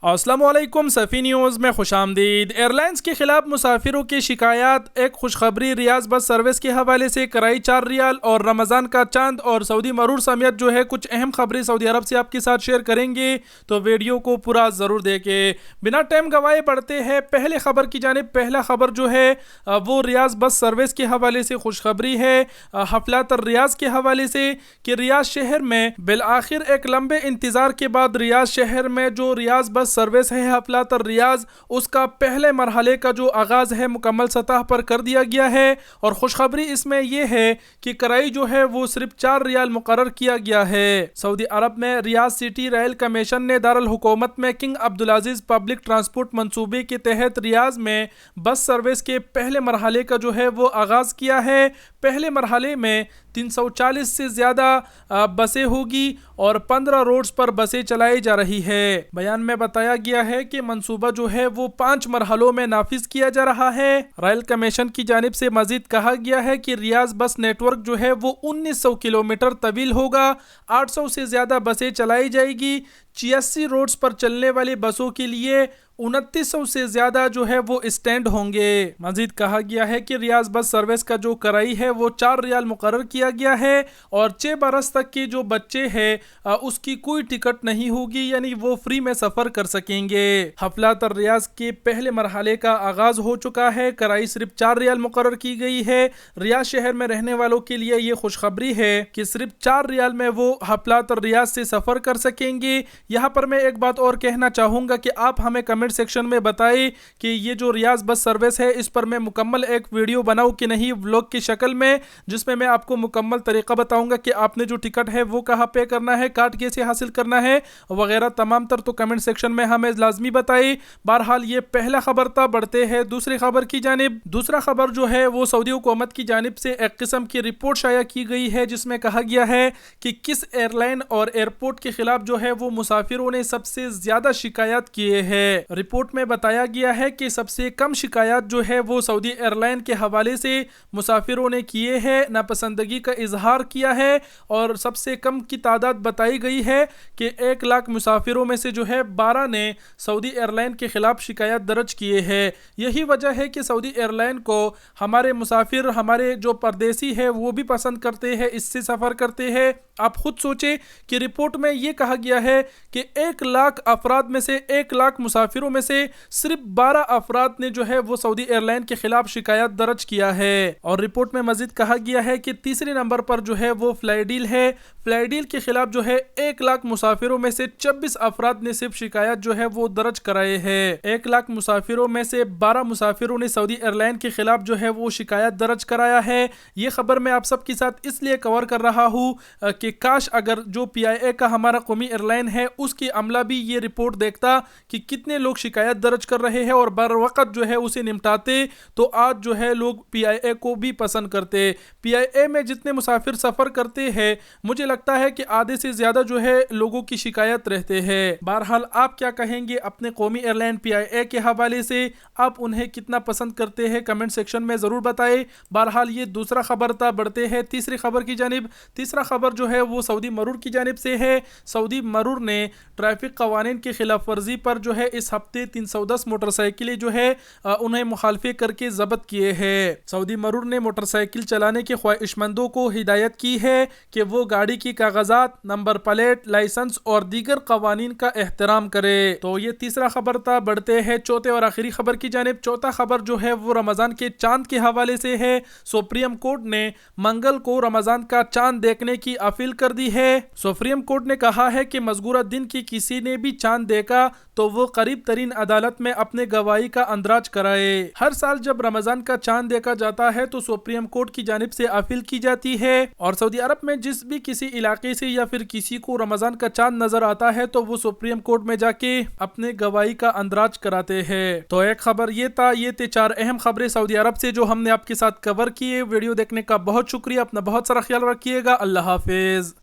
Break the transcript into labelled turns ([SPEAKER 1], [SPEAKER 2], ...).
[SPEAKER 1] अस्सलाम वालेकुम सफ़ी न्यूज़ में खुश आमदीद। एयरलाइंस के खिलाफ मुसाफिरों की शिकायत, एक खुशखबरी रियाज बस सर्विस के हवाले से। कराई 4 रियाल और रमज़ान का चांद और सऊदी मरूर समेत जो है कुछ अहम खबरें सऊदी अरब से आपके साथ शेयर करेंगे, तो वीडियो को पूरा ज़रूर देखें। बिना टाइम गवाए बढ़ते हैं पहले खबर की जानिब। पहला खबर जो है वो रियाज बस सर्विस के हवाले से खुशखबरी है, हफलात रियाज के हवाले से कि रियाज शहर में बिल आखिर एक लंबे इंतज़ार के बाद रियाज शहर में जो रियाज बस सर्विस है हफलात रियाज, उसका पहले मरहले का जो आगाज़ है मुकम्मल सतह पर कर दिया गया है। और खुशखबरी इसमें यह है कि कराई जो है वो सिर्फ 4 रियाल मुकर्रर किया गया है। सऊदी अरब में रियाज सिटी रेल कमीशन ने दारुल हुकूमत में किंग अब्दुल-अज़ीज़ पब्लिक ट्रांसपोर्ट मंसूबे के तहत रियाज में बस सर्विस के पहले मरहले का जो है वो आगाज़ किया है। पहले मरहले में 340 से ज़्यादा बसें होगी और 15 रोड्स पर बसें चलाई जा रही है। बयान में बताया गया है कि मंसूबा जो है वो 5 मरहलों में नाफिज किया जा रहा है। रेल कमीशन की जानिब से मजीद कहा गया है कि रियाज बस नेटवर्क जो है वो 1900 किलोमीटर तवील होगा। 800 से ज़्यादा बसें चलाई जाएगी। 86 रोड्स पर चलने वाली बसों के लिए 2900 से ज़्यादा जो है वो स्टैंड होंगे। मजीद कहा गया है कि रियाज बस सर्विस का जो कराई है वो 4 रियाल मुकर्रर किया गया है और 6 बरस तक के जो बच्चे हैं उसकी कोई टिकट नहीं होगी, यानी वो फ्री में सफ़र कर सकेंगे। हफलात रियाज के पहले मरहले का आगाज़ हो चुका है। कराई सिर्फ 4 रियाल मुकर्रर की गई है। रियाज शहर में रहने वालों के लिए ये खुशखबरी है कि सिर्फ 4 रियाल में वो हफलात रियाज से सफ़र कर सकेंगे। यहाँ पर मैं एक बात और कहना चाहूँगा कि आप हमें कमेंट सेक्शन में बताएं कि ये जो रियाज बस सर्विस है इस पर मैं मुकम्मल एक वीडियो बनाऊं कि नहीं, व्लॉग की शक्ल में, जिसमें मैं आपको मुकम्मल तरीका बताऊंगा कि आपने जो टिकट है वो कहाँ पे करना है, कार्ड कैसे हासिल करना है वगैरह तमाम तर। तो कमेंट सेक्शन में हमें लाजमी बताइए। बहरहाल ये पहला खबर था। बढ़ते हैं दूसरी खबर की जानिब। दूसरा खबर जो है वो सऊदी हुकूमत की जानिब से एक किस्म की रिपोर्ट शाया की गई है जिसमें कहा गया है कि किस एयरलाइन और एयरपोर्ट के खिलाफ जो है वो मुसाफिरों ने सबसे ज्यादा शिकायत किए हैं। रिपोर्ट में बताया गया है कि सबसे कम शिकायत जो है वो सऊदी एयरलाइन के हवाले से मुसाफिरों ने किए हैं, नापसंदगी का इजहार किया है और सबसे कम की तादाद बताई गई है कि 1 लाख मुसाफिरों में से जो है 12 ने सऊदी एयरलाइन के खिलाफ शिकायत दर्ज किए हैं। यही वजह है कि सऊदी एयरलाइन को हमारे मुसाफिर, हमारे जो परदेसी है वो भी पसंद करते हैं, इससे सफ़र करते हैं। आप खुद सोचें कि रिपोर्ट में ये कहा गया है कि 1 लाख अफराद में से 1 लाख मुसाफिरों में से सिर्फ 12 अफराद ने जो है वो सऊदी एयरलाइन के खिलाफ शिकायत दर्ज किया है। और रिपोर्ट में मजीद कहा गया है कि तीसरे नंबर पर जो है वो फ्लाईडील है। फ्लाईडील के खिलाफ जो है 1 लाख मुसाफिरों में से 26 अफराद ने सिर्फ शिकायत जो है वो दर्ज कराए हैं। 1 लाख मुसाफिरों में से 12 मुसाफिरों ने सऊदी एयरलाइन के खिलाफ जो है वो शिकायत दर्ज कराया है। ये खबर मैं आप सबके साथ इसलिए कवर कर रहा हूँ कि काश अगर जो PIA का हमारा कौमी एयरलाइन है उसकी अमला भी ये रिपोर्ट देखता कि कितने लोग शिकायत दर्ज कर रहे हैं और बर वक्त जो है उसे निपटाते, तो आज जो है लोग PIA को भी पसंद करते। PIA में जितने मुसाफिर सफ़र करते हैं मुझे लगता है कि आधे से ज़्यादा जो है लोगों की शिकायत रहते हैं। बहरहाल आप क्या कहेंगे अपने कौमी एयरलाइन PIA के हवाले से? आप उन्हें कितना पसंद करते हैं कमेंट सेक्शन में ज़रूर बताएं। बहरहाल ये दूसरा खबर था। बढ़ते हैं तीसरी खबर की जानिब। तीसरा खबर जो है वो सऊदी मरूर की जानिब से है। सऊदी मरूर ने ट्रैफिक कवानीन की खिलाफ वर्जी पर जो है इस हफ्ते 310 मोटरसाइकिलें जो है उन्हें मुखालफे करके जब्त किए हैं। सऊदी मरूर ने मोटरसाइकिल चलाने के ख्वाहिशमंदों को हिदायत की है कि वो गाड़ी की कागजात, नंबर प्लेट, लाइसेंस और दीगर कवानीन का एहतराम करे। तो ये तीसरा खबर था। बढ़ते हैं चौथे और आखिरी खबर की जानिब। चौथा खबर जो है वो रमज़ान के चांद के हवाले से है। सुप्रीम कोर्ट ने मंगल को रमज़ान का चांद देखने की अपील कर दी है। सुप्रीम कोर्ट ने कहा है कि मज़कूरा दिन की किसी ने भी चांद देखा तो वो करीब तरीन अदालत में अपने गवाही का अंदराज कराए। हर साल जब रमजान का चांद देखा जाता है तो सुप्रीम कोर्ट की जानिब से अपील की जाती है और सऊदी अरब में जिस भी किसी इलाके से या फिर किसी को रमजान का चांद नजर आता है तो वो सुप्रीम कोर्ट में जाके अपने गवाही का अंदराज कराते हैं। तो एक खबर ये था। ये थे 4 अहम खबरें सऊदी अरब से जो हमने आपके साथ कवर किए। वीडियो देखने का बहुत शुक्रिया। अपना बहुत सारा ख्याल रखिएगा। अल्लाह हाफिज।